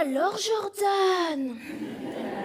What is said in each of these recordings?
Alors, Jordan,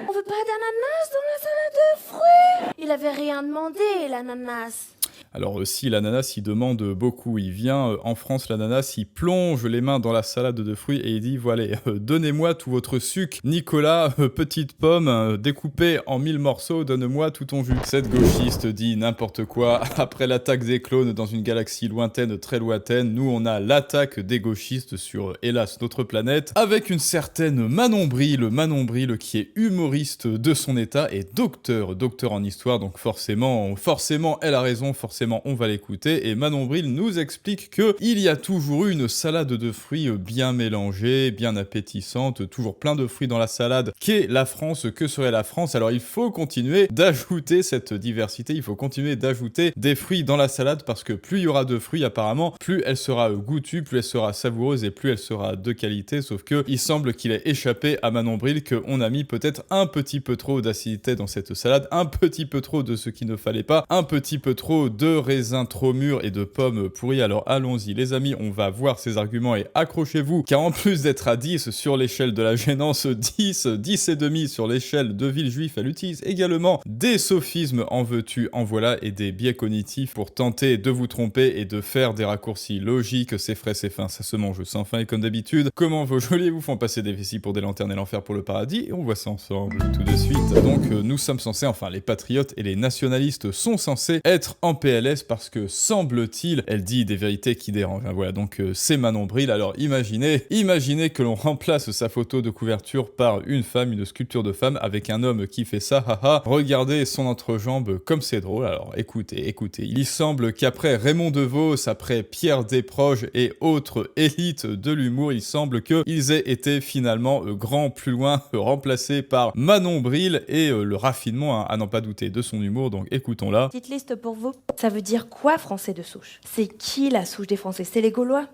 on veut pas d'ananas dans la salade de fruits? Il avait rien demandé, l'ananas. Alors si l'ananas, il demande beaucoup. Il vient en France, l'ananas, il plonge les mains dans la salade de fruits et il dit « Voilà, donnez-moi tout votre sucre. Nicolas, petite pomme, découpée en 1000 morceaux, donne-moi tout ton jus. » Cette gauchiste dit n'importe quoi. Après l'attaque des clones dans une galaxie lointaine, très lointaine, nous on a l'attaque des gauchistes sur, hélas, notre planète, avec une certaine Manon Bril qui est humoriste de son état et docteur en histoire, donc forcément, elle a raison, forcément on va l'écouter, et Manon Bril nous explique qu'il y a toujours eu une salade de fruits bien mélangée, bien appétissante, toujours plein de fruits dans la salade. Qu'est la France? Que serait la France? Alors il faut continuer d'ajouter cette diversité, il faut continuer d'ajouter des fruits dans la salade, parce que plus il y aura de fruits apparemment, plus elle sera goûtue, plus elle sera savoureuse et plus elle sera de qualité, sauf que il semble qu'il ait échappé à Manon Bril qu'on a mis peut-être un petit peu trop d'acidité dans cette salade, un petit peu trop de ce qu'il ne fallait pas, un petit peu trop de raisins trop mûrs et de pommes pourries. Alors allons-y les amis, on va voir ces arguments et accrochez-vous, car en plus d'être à 10 sur l'échelle de la gênance, 10 et demi sur l'échelle de Villejuif, elle utilise également des sophismes en veux-tu, en voilà, et des biais cognitifs pour tenter de vous tromper et de faire des raccourcis logiques. C'est frais, c'est fin, ça se mange sans fin, et comme d'habitude, comment vos geôliers vous font passer des vessies pour des lanternes et l'enfer pour le paradis, et on voit ça ensemble tout de suite. Donc nous sommes censés, enfin les patriotes et les nationalistes sont censés être en PLS parce que, semble-t-il, elle dit des vérités qui dérangent. Voilà, donc c'est Manon Bril. Alors imaginez que l'on remplace sa photo de couverture par une femme, une sculpture de femme, avec un homme qui fait ça, haha. Regardez son entrejambe, comme c'est drôle. Alors écoutez, il semble qu'après Raymond DeVos, après Pierre Desproges et autres élites de l'humour, il semble qu'ils aient été finalement grand plus loin remplacés par Manon Bril et le raffinement, à n'en pas douter, de son humour. Donc écoutons-la. Petite liste pour vous. Ça veut dire quoi, français de souche? C'est qui la souche des Français? C'est les Gaulois?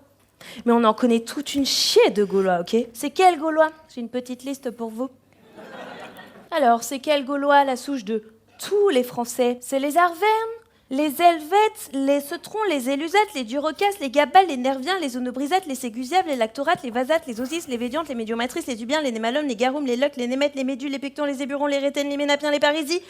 Mais on en connaît toute une chier de Gaulois, ok? C'est quel Gaulois? J'ai une petite liste pour vous. Alors, c'est quel Gaulois la souche de tous les Français? C'est les Arvernes, les Helvètes, les Ceutrons, les Élusates, les Durocasses, les Gabales, les Nerviens, les Onobrisates, les Ségusiaves, les Lactorates, les Vasates, les Osis, les Védiantes, les Médiomatrices, les Dubiens, les Némalomes, les Garoums, les Locs, les Némètes, les Médules, les Pictons, les Éburons, les Rétènes, les Ménapiens, les Parisis,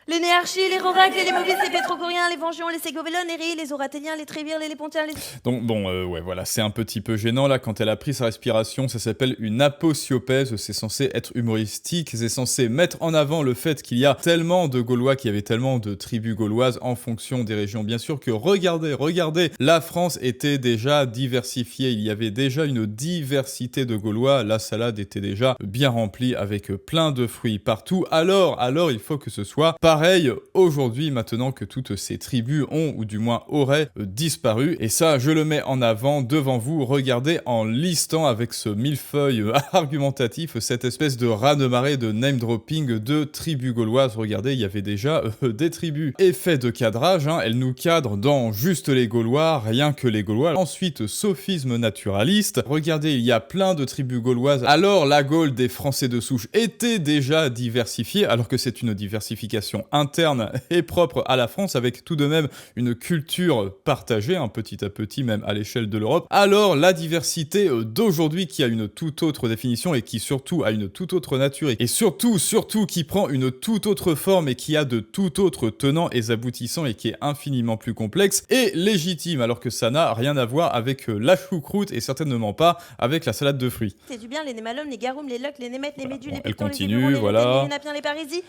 les Néarchis, les Roracles, les Mobiles, les Pétrogoriens, les Vengions, les Ségovélones, les Ris, les Oratéliens, les Trévires, les Lépontiens, les... Donc bon, ouais, voilà, c'est un petit peu gênant là, quand elle a pris sa respiration, ça s'appelle une aposiopèse, c'est censé être humoristique, c'est censé mettre en avant le fait qu'il y a tellement de Gaulois, qu'il y avait tellement de tribus gauloises en fonction des régions, bien sûr que regardez, la France était déjà diversifiée, il y avait déjà une diversité de Gaulois, la salade était déjà bien remplie avec plein de fruits partout, alors il faut que ce soit pareil aujourd'hui, maintenant que toutes ces tribus ont, ou du moins auraient, disparu. Et ça, je le mets en avant devant vous. Regardez en listant avec ce millefeuille argumentatif cette espèce de raz-de-marée de name-dropping de tribus gauloises. Regardez, il y avait déjà des tribus. Effet de cadrage, hein, elle nous cadre dans juste les Gaulois, rien que les Gaulois. Ensuite, sophisme naturaliste. Regardez, il y a plein de tribus gauloises. Alors, la Gaule des Français de souche était déjà diversifiée, alors que c'est une diversification interne et propre à la France, avec tout de même une culture partagée, petit à petit, même à l'échelle de l'Europe. Alors, la diversité d'aujourd'hui, qui a une toute autre définition et qui surtout a une toute autre nature, et surtout qui prend une toute autre forme et qui a de tout autres tenants et aboutissants et qui est infiniment plus complexe, est légitime, alors que ça n'a rien à voir avec la choucroute et certainement pas avec la salade de fruits. C'est du bien, les Némalomes, les Garoums, les Locs, les Némètes, les Médules, bon, les elle Pictons, les continue, Éburons, les voilà. Rétènes, les Ménapiens, les Parisis,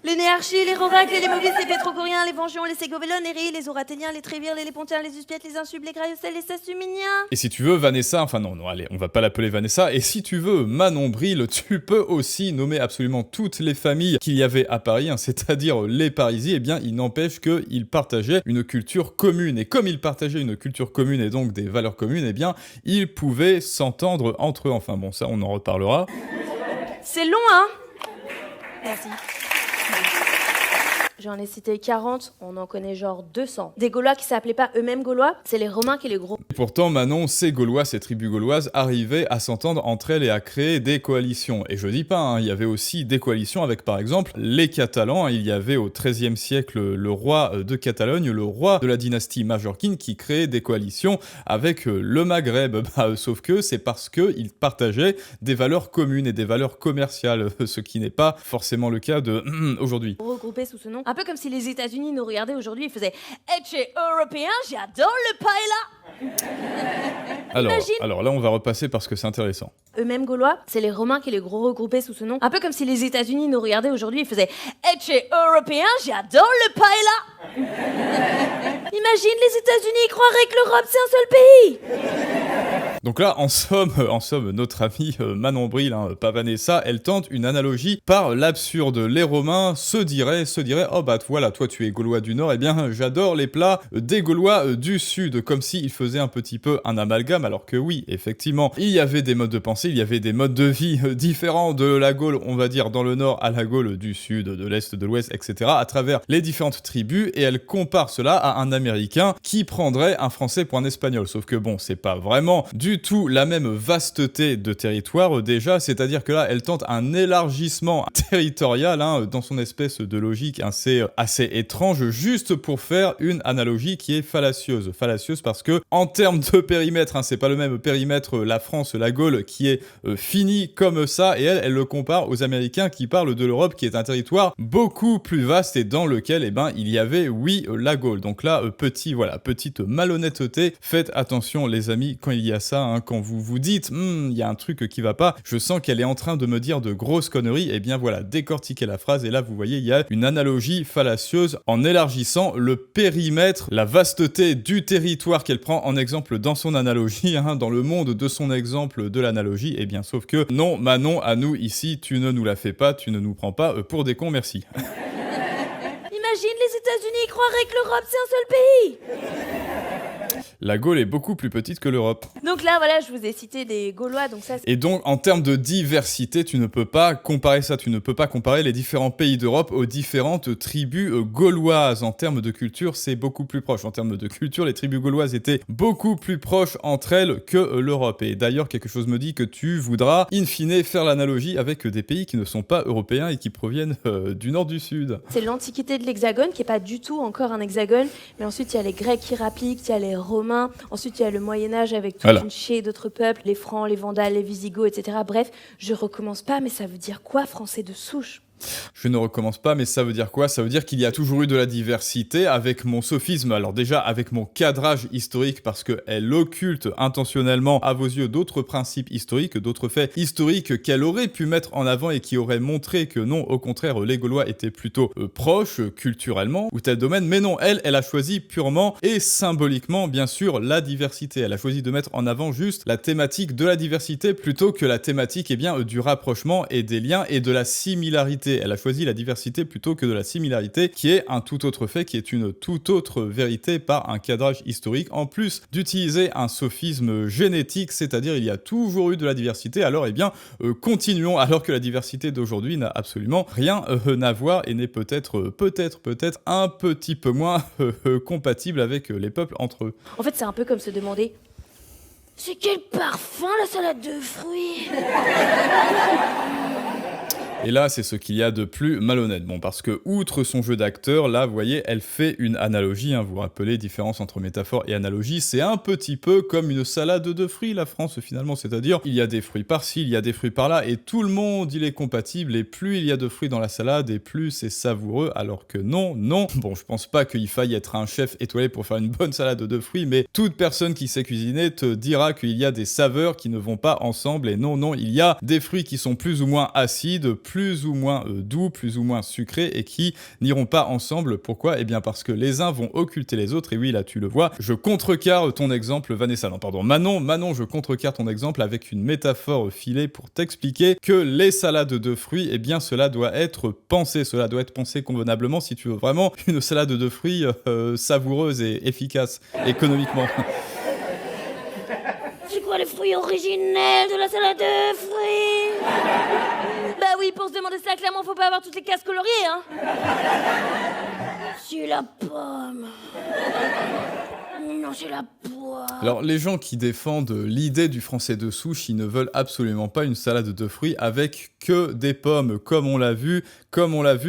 les Néarchis, les Roracles, les Mobiles, les Pétrogoriens, les Vengions, les Ségovélones, les Ris, les Oratéliens, les Trévires, les Lépontiens, les Uspiètes, les Insubes, les Graillocelles, les Sassuminiens. Et si tu veux Vanessa, enfin non, allez, on va pas l'appeler Vanessa, et si tu veux Manon Bril, tu peux aussi nommer absolument toutes les familles qu'il y avait à Paris, c'est-à-dire les Parisis, et bien il n'empêche qu'ils partageaient une culture commune, et comme ils partageaient une culture commune et donc des valeurs communes, et bien ils pouvaient s'entendre entre eux, enfin bon, ça on en reparlera. C'est long, hein? Merci. J'en ai cité 40, on en connaît genre 200. Des Gaulois qui s'appelaient pas eux-mêmes Gaulois, c'est les Romains qui les gros. Pourtant, Manon, ces Gaulois, ces tribus gauloises arrivaient à s'entendre entre elles et à créer des coalitions. Et je dis pas, hein, il y avait aussi des coalitions avec, par exemple, les Catalans. Il y avait au XIIIe siècle le roi de Catalogne, le roi de la dynastie Majorquine, qui créait des coalitions avec le Maghreb. Sauf que c'est parce qu'ils partageaient des valeurs communes et des valeurs commerciales, ce qui n'est pas forcément le cas de aujourd'hui. Regroupés sous ce nom. Un peu comme si les États-Unis nous regardaient aujourd'hui et faisaient « Eh, tu es européen, j'adore le paella !» Alors là, on va repasser parce que c'est intéressant. Eux-mêmes Gaulois, c'est les Romains qui les gros regroupaient sous ce nom. Un peu comme si les États-Unis nous regardaient aujourd'hui et faisaient « Eh, tu es européen, j'adore le paella !» Imagine, les États-Unis croiraient que l'Europe c'est un seul pays. Donc là, en somme, notre amie Manon Bril, pas Vanessa, elle tente une analogie par l'absurde. Les Romains se diraient, oh bah voilà, toi tu es Gaulois du Nord, eh bien j'adore les plats des Gaulois du Sud, comme s'ils faisaient un petit peu un amalgame, alors que oui, effectivement, il y avait des modes de pensée, il y avait des modes de vie différents de la Gaule, on va dire, dans le Nord à la Gaule du Sud, de l'Est, de l'Ouest, etc., à travers les différentes tribus, et elle compare cela à un Américain qui prendrait un Français pour un Espagnol. Sauf que bon, c'est pas vraiment du tout la même vasteté de territoire déjà, c'est-à-dire que là, elle tente un élargissement territorial dans son espèce de logique assez étrange, juste pour faire une analogie qui est fallacieuse. Fallacieuse parce que, en termes de périmètre, c'est pas le même périmètre, la France, la Gaule, qui est fini comme ça, et elle le compare aux Américains qui parlent de l'Europe, qui est un territoire beaucoup plus vaste et dans lequel, il y avait, oui, la Gaule. Donc là, petite malhonnêteté. Faites attention, les amis, quand il y a ça, quand vous vous dites, il y a un truc qui va pas, je sens qu'elle est en train de me dire de grosses conneries, et bien voilà, décortiquez la phrase, et là, vous voyez, il y a une analogie fallacieuse en élargissant le périmètre, la vasteté du territoire qu'elle prend en exemple dans son analogie, dans le monde de son exemple de l'analogie, et bien sauf que non, Manon, à nous ici, tu ne nous la fais pas, tu ne nous prends pas pour des cons, merci. Imagine, les États-Unis croiraient que l'Europe c'est un seul pays. La Gaule est beaucoup plus petite que l'Europe. Donc là, voilà, je vous ai cité des Gaulois, donc ça... Et donc, en termes de diversité, tu ne peux pas comparer ça, tu ne peux pas comparer les différents pays d'Europe aux différentes tribus gauloises. En termes de culture, c'est beaucoup plus proche. En termes de culture, les tribus gauloises étaient beaucoup plus proches entre elles que l'Europe. Et d'ailleurs, quelque chose me dit que tu voudras, in fine, faire l'analogie avec des pays qui ne sont pas européens et qui proviennent du nord, du sud. C'est l'Antiquité de l'Hexagone, qui est pas du tout encore un hexagone, mais ensuite il y a les Grecs qui rappliquent, il y a les Romains, ensuite il y a le Moyen-Âge avec toute une chier d'autres peuples, les Francs, les Vandales, les Visigoths, etc. Bref, je recommence pas, mais ça veut dire quoi, français de souche ? Je ne recommence pas, mais ça veut dire quoi? Ça veut dire qu'il y a toujours eu de la diversité avec mon sophisme. Alors déjà, avec mon cadrage historique, parce qu'elle occulte intentionnellement à vos yeux d'autres principes historiques, d'autres faits historiques qu'elle aurait pu mettre en avant et qui auraient montré que non, au contraire, les Gaulois étaient plutôt proches culturellement ou tel domaine. Mais non, elle a choisi purement et symboliquement, bien sûr, la diversité. Elle a choisi de mettre en avant juste la thématique de la diversité plutôt que la thématique du rapprochement et des liens et de la similarité. Elle a choisi la diversité plutôt que de la similarité, qui est un tout autre fait, qui est une toute autre vérité par un cadrage historique, en plus d'utiliser un sophisme génétique, c'est-à-dire il y a toujours eu de la diversité, alors continuons, alors que la diversité d'aujourd'hui n'a absolument rien à voir et n'est peut-être un petit peu moins compatible avec les peuples entre eux. En fait, c'est un peu comme se demander « C'est quel parfum la salade de fruits ?» Et là, c'est ce qu'il y a de plus malhonnête. Bon, parce que, outre son jeu d'acteur, là, vous voyez, elle fait une analogie, vous vous rappelez, différence entre métaphore et analogie, c'est un petit peu comme une salade de fruits, la France, finalement, c'est-à-dire, il y a des fruits par-ci, il y a des fruits par-là, et tout le monde, il est compatible, et plus il y a de fruits dans la salade, et plus c'est savoureux, alors que non. Bon, je pense pas qu'il faille être un chef étoilé pour faire une bonne salade de fruits, mais toute personne qui sait cuisiner te dira qu'il y a des saveurs qui ne vont pas ensemble, et non, il y a des fruits qui sont plus ou moins acides, plus ou moins doux, plus ou moins sucrés et qui n'iront pas ensemble. Pourquoi ? Eh bien parce que les uns vont occulter les autres et oui, là tu le vois, je contrecarre ton exemple, Vanessa, non pardon, Manon, je contrecarre ton exemple avec une métaphore filée pour t'expliquer que les salades de fruits, eh bien cela doit être pensé convenablement si tu veux vraiment une salade de fruits savoureuse et efficace économiquement. C'est quoi les fruits originels de la salade de fruits ? Bah oui, pour se demander ça clairement, faut pas avoir toutes les cases coloriées, hein. C'est la pomme. Non, c'est la poire. Alors, les gens qui défendent l'idée du français de souche, ils ne veulent absolument pas une salade de fruits avec que des pommes, comme on l'a vu,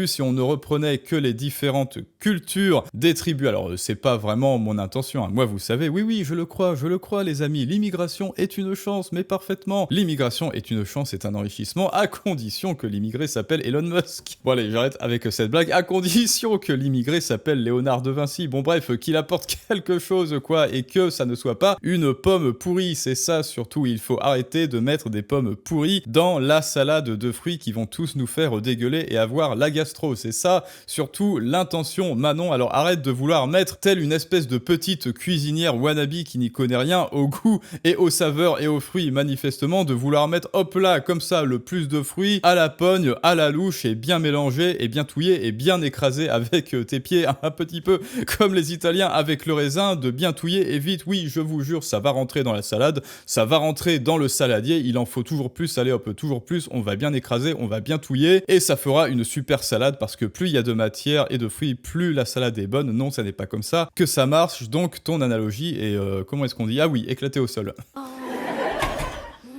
si on ne reprenait que les différentes cultures des tribus. Alors, c'est pas vraiment mon intention, hein. Moi, vous savez, oui, je le crois, les amis, l'immigration est une chance, mais parfaitement. L'immigration est une chance, c'est un enrichissement, à condition que l'immigré s'appelle Elon Musk. Bon, allez, j'arrête avec cette blague, à condition que l'immigré s'appelle Léonard de Vinci. Bon, bref, qu'il apporte quelque chose, quoi, et que ça ne soit pas une pomme pourrie. C'est ça, surtout, il faut arrêter de mettre des pommes pourries dans la salade de fruits qui vont tous nous faire dégueuler et avoir la gastro. C'est ça, surtout, l'intention. Manon, alors arrête de vouloir mettre telle une espèce de petite cuisinière wannabe qui n'y connaît rien au goût et aux saveurs et aux fruits, manifestement, de vouloir mettre, hop là, comme ça, le plus de fruits à la pogne, à la louche, et bien mélangé, et bien touillé, et bien écrasé avec tes pieds, un petit peu comme les Italiens avec le raisin, de bien touiller, et vite, oui, je vous jure, ça va rentrer dans la salade, ça va rentrer dans le saladier, il en faut toujours plus, allez hop, toujours plus, on va bien écraser, on va bien touiller, et ça fera une super salade, parce que plus il y a de matière et de fruits, plus la salade est bonne. Non, ça n'est pas comme ça que ça marche, donc ton analogie est, comment est-ce qu'on dit? Ah oui, éclaté au sol. Oh,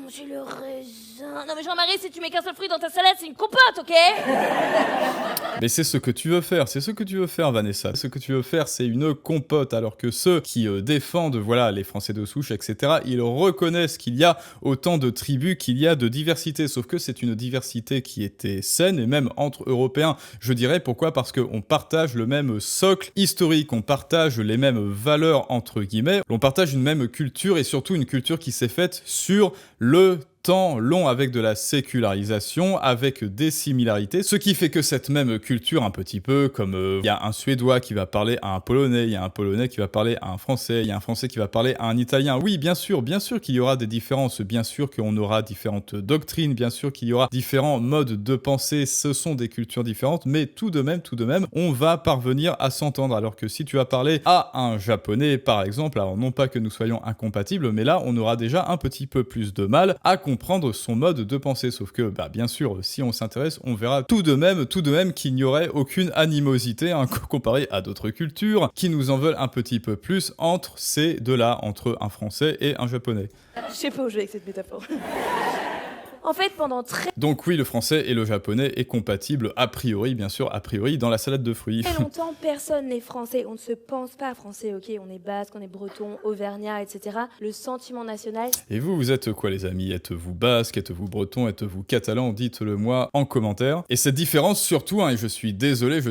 j'ai le raisin. Non mais Jean-Marie, si tu mets qu'un seul fruit dans ta salade, c'est une compote, ok? Mais c'est ce que tu veux faire, Vanessa. Ce que tu veux faire, c'est une compote, alors que ceux qui défendent, voilà, les Français de souche, etc., ils reconnaissent qu'il y a autant de tribus, qu'il y a de diversité, sauf que c'est une diversité qui était saine, et même entre Européens, je dirais. Pourquoi? Parce qu'on partage le même socle historique, on partage les mêmes valeurs, entre guillemets, on partage une même culture, et surtout une culture qui s'est faite sur le temps long, avec de la sécularisation, avec des similarités, ce qui fait que cette même culture, un petit peu comme il y a un Suédois qui va parler à un Polonais, il y a un Polonais qui va parler à un Français, il y a un Français qui va parler à un Italien. Oui, bien sûr qu'il y aura des différences, bien sûr qu'on aura différentes doctrines, bien sûr qu'il y aura différents modes de pensée, ce sont des cultures différentes, mais tout de même, on va parvenir à s'entendre. Alors que si tu as parlé à un Japonais, par exemple, alors non pas que nous soyons incompatibles, mais là, on aura déjà un petit peu plus de mal à comprendre son mode de pensée. Sauf que, bien sûr, si on s'intéresse, on verra tout de même qu'il n'y aurait aucune animosité, hein, comparé à d'autres cultures qui nous en veulent un petit peu plus entre ces deux-là, entre un Français et un Japonais. Je sais pas où je vais avec cette métaphore. En fait, pendant Donc oui, le français et le japonais est compatible, a priori, bien sûr, dans la salade de fruits. très longtemps, personne n'est français. On ne se pense pas français, ok? On est basque, on est breton, auvergnat, etc. Le sentiment national... Et vous êtes quoi, les amis? Êtes-vous basque? Êtes-vous breton? Êtes-vous catalan? Dites-le moi en commentaire. Et cette différence, surtout, hein, et je suis désolé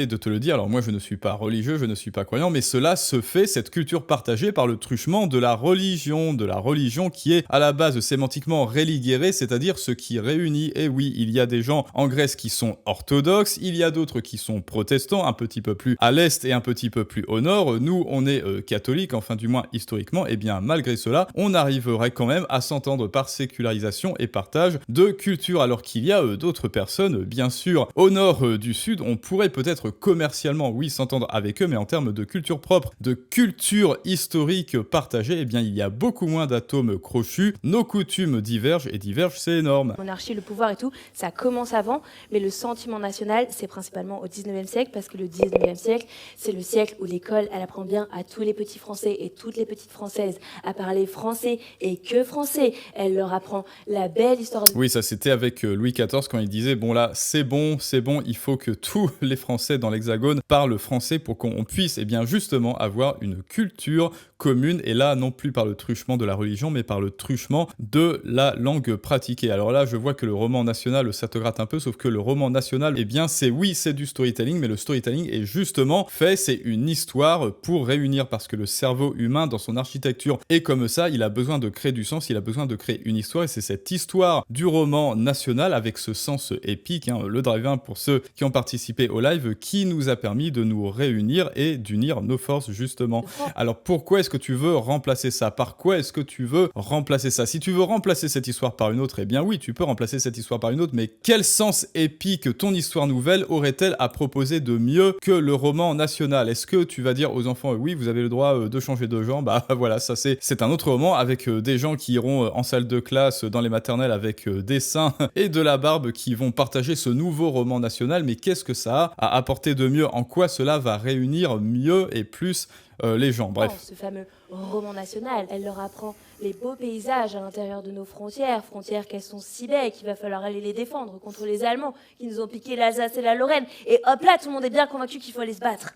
de te le dire, alors moi je ne suis pas religieux, je ne suis pas croyant, mais cela se fait, cette culture partagée, par le truchement de la religion qui est à la base sémantiquement religere, c'est-à-dire ce qui réunit. Et oui, il y a des gens en Grèce qui sont orthodoxes, il y a d'autres qui sont protestants, un petit peu plus à l'est et un petit peu plus au nord. Nous, on est catholiques, enfin du moins historiquement, et bien malgré cela, on arriverait quand même à s'entendre par sécularisation et partage de culture, alors qu'il y a d'autres personnes, bien sûr, au nord du sud, on pourrait peut-être commercialement, oui, s'entendre avec eux, mais en termes de culture propre, de culture historique partagée, eh bien il y a beaucoup moins d'atomes crochus, nos coutumes divergent, et divergent, c'est énorme. Monarchie, le pouvoir et tout, ça commence avant, mais le sentiment national, c'est principalement au 19e siècle, parce que le 19e siècle, c'est le siècle où l'école, elle apprend bien à tous les petits Français et toutes les petites Françaises à parler français et que français. Elle leur apprend la belle histoire de... Oui, ça c'était avec Louis XIV quand il disait, bon là, c'est bon, il faut que tous les Français dans l'Hexagone parlent français pour qu'on puisse, eh bien justement, avoir une culture commune, et là, non plus par le truchement de la religion, mais par le truchement de la langue pratiquée. Alors là, je vois que le roman national, ça te gratte un peu, sauf que le roman national, eh bien, c'est du storytelling, mais le storytelling est justement fait, c'est une histoire pour réunir, parce que le cerveau humain, dans son architecture, est comme ça, il a besoin de créer du sens, il a besoin de créer une histoire, et c'est cette histoire du roman national, avec ce sens épique, hein, le drive-in pour ceux qui ont participé au live, qui nous a permis de nous réunir et d'unir nos forces, justement. Alors pourquoi est-ce que tu veux remplacer ça? Par quoi est-ce que tu veux remplacer ça? Si tu veux remplacer cette histoire par une autre, autre, eh bien oui, tu peux remplacer cette histoire par une autre, mais quel sens épique ton histoire nouvelle aurait-elle à proposer de mieux que le roman national? Est-ce que tu vas dire aux enfants, oui, vous avez le droit de changer de genre? Bah voilà, ça c'est un autre roman avec des gens qui iront en salle de classe dans les maternelles avec des seins et de la barbe qui vont partager ce nouveau roman national, mais qu'est-ce que ça a à apporter de mieux? En quoi cela va réunir mieux et plus les gens? Bref. Ce fameux roman national, elle leur apprend les beaux paysages à l'intérieur de nos frontières qu'elles sont si belles qu'il va falloir aller les défendre contre les Allemands qui nous ont piqué l'Alsace et la Lorraine. Et hop là, tout le monde est bien convaincu qu'il faut aller se battre.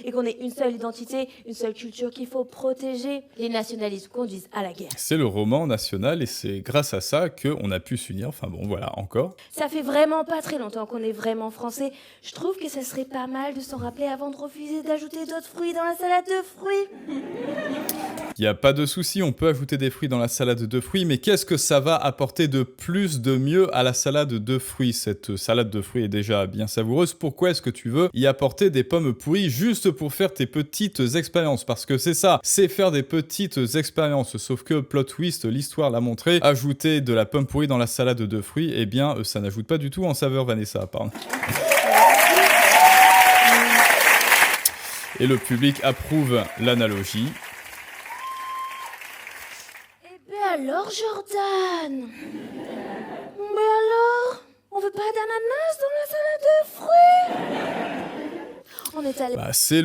Et qu'on ait une seule identité, une seule culture qu'il faut protéger. Les nationalistes conduisent à la guerre. C'est le roman national et c'est grâce à ça qu'on a pu s'unir. Enfin bon, voilà, encore. Ça fait vraiment pas très longtemps qu'on est vraiment français. Je trouve que ça serait pas mal de s'en rappeler avant de refuser d'ajouter d'autres fruits dans la salade de fruits. Il n'y a pas de souci, on peut ajouter des fruits dans la salade de fruits, mais qu'est-ce que ça va apporter de plus, de mieux à la salade de fruits? Cette salade de fruits est déjà bien savoureuse. Pourquoi est-ce que tu veux y apporter des pommes pourries juste pour faire tes petites expériences? Parce que c'est ça, c'est faire des petites expériences. Sauf que, plot twist, l'histoire l'a montré, ajouter de la pomme pourrie dans la salade de fruits, eh bien, ça n'ajoute pas du tout en saveur, Vanessa, pardon. Et le public approuve l'analogie. Alors, Jordan? Mais alors? On veut pas d'ananas dans la salade de fruits? On est allé... Bah, c'est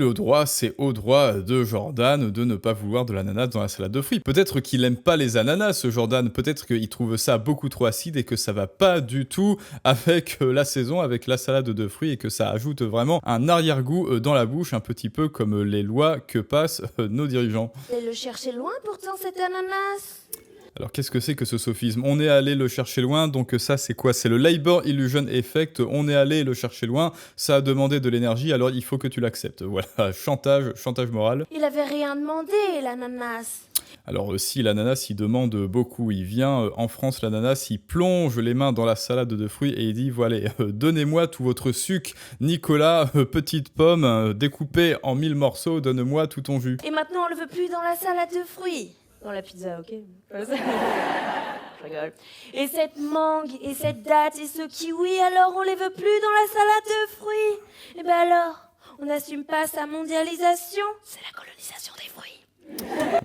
au droit de Jordan de ne pas vouloir de l'ananas dans la salade de fruits. Peut-être qu'il aime pas les ananas, Jordan. Peut-être qu'il trouve ça beaucoup trop acide et que ça va pas du tout avec la saison, avec la salade de fruits et que ça ajoute vraiment un arrière-goût dans la bouche, un petit peu comme les lois que passent nos dirigeants. Et le chercher loin pourtant cet ananas. Alors qu'est-ce que c'est que ce sophisme? On est allé le chercher loin, donc ça c'est quoi? C'est le Labor Illusion Effect, on est allé le chercher loin, ça a demandé de l'énergie, alors il faut que tu l'acceptes. Voilà, chantage moral. Il avait rien demandé, l'ananas. Alors si l'ananas il demande beaucoup, il vient en France, l'ananas il plonge les mains dans la salade de fruits et il dit voilà, donnez-moi tout votre sucre, Nicolas, petite pomme, découpée en 1000 morceaux, donne-moi tout ton jus. Et maintenant on le veut plus dans la salade de fruits. Dans la pizza, ok? Je rigole. Et cette mangue, et cette date, et ce kiwi, alors on les veut plus dans la salade de fruits. Et ben alors, on n'assume pas sa mondialisation? C'est la colonisation des fruits.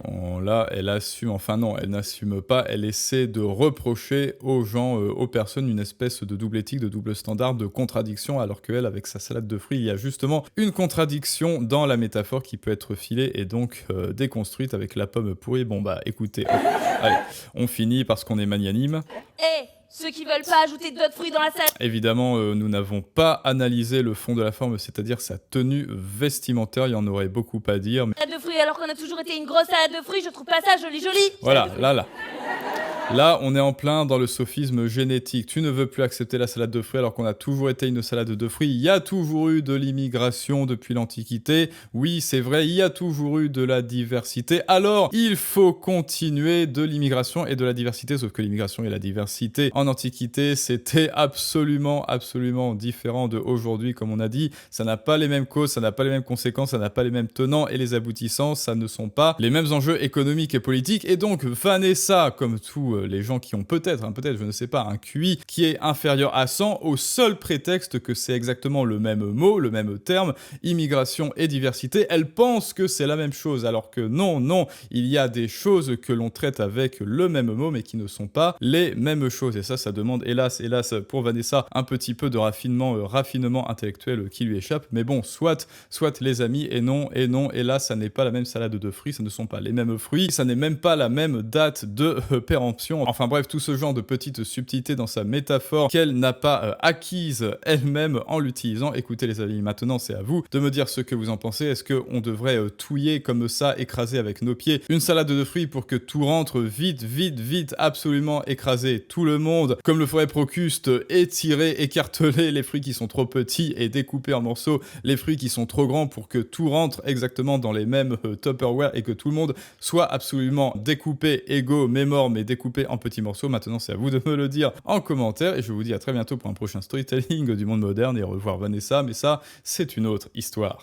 Bon, là, elle assume, enfin non, elle n'assume pas, elle essaie de reprocher aux gens, aux personnes, une espèce de double éthique, de double standard, de contradiction, alors qu'elle, avec sa salade de fruits, il y a justement une contradiction dans la métaphore qui peut être filée et donc déconstruite avec la pomme pourrie. Bon bah écoutez, allez, on finit parce qu'on est magnanime. Ceux qui veulent pas ajouter d'autres fruits dans la salade. Évidemment, nous n'avons pas analysé le fond de la forme, c'est-à-dire sa tenue vestimentaire, il y en aurait beaucoup à dire. Mais... salade de fruits, alors qu'on a toujours été une grosse salade de fruits, je trouve pas ça joli. Voilà, là, on est en plein dans le sophisme génétique. Tu ne veux plus accepter la salade de fruits alors qu'on a toujours été une salade de fruits. Il y a toujours eu de l'immigration depuis l'Antiquité. Oui, c'est vrai, il y a toujours eu de la diversité. Alors, il faut continuer de l'immigration et de la diversité, sauf que l'immigration et la diversité en Antiquité, c'était absolument différent de aujourd'hui, comme on a dit. Ça n'a pas les mêmes causes, ça n'a pas les mêmes conséquences, ça n'a pas les mêmes tenants et les aboutissants, ça ne sont pas les mêmes enjeux économiques et politiques. Et donc, Vanessa, comme tout les gens qui ont peut-être, je ne sais pas, un QI qui est inférieur à 100 au seul prétexte que c'est exactement le même mot, le même terme, immigration et diversité, elle pense que c'est la même chose, alors que non, il y a des choses que l'on traite avec le même mot, mais qui ne sont pas les mêmes choses. Et ça demande, hélas, pour Vanessa, un petit peu de raffinement intellectuel qui lui échappe. Mais bon, soit les amis, et non, hélas, ça n'est pas la même salade de fruits, ça ne sont pas les mêmes fruits, ça n'est même pas la même date de péremption. Enfin bref, tout ce genre de petites subtilités dans sa métaphore qu'elle n'a pas acquise elle-même en l'utilisant. Écoutez les amis, maintenant c'est à vous de me dire ce que vous en pensez. Est-ce qu'on devrait touiller comme ça, écraser avec nos pieds une salade de fruits pour que tout rentre vite, absolument écraser tout le monde, comme le ferait Procuste, étirer, écarteler les fruits qui sont trop petits et découper en morceaux les fruits qui sont trop grands pour que tout rentre exactement dans les mêmes Tupperware et que tout le monde soit absolument découpé, égaux, mémore, mais découpé en petits morceaux. Maintenant, c'est à vous de me le dire en commentaire et je vous dis à très bientôt pour un prochain storytelling du monde moderne et au revoir Vanessa, mais ça, c'est une autre histoire.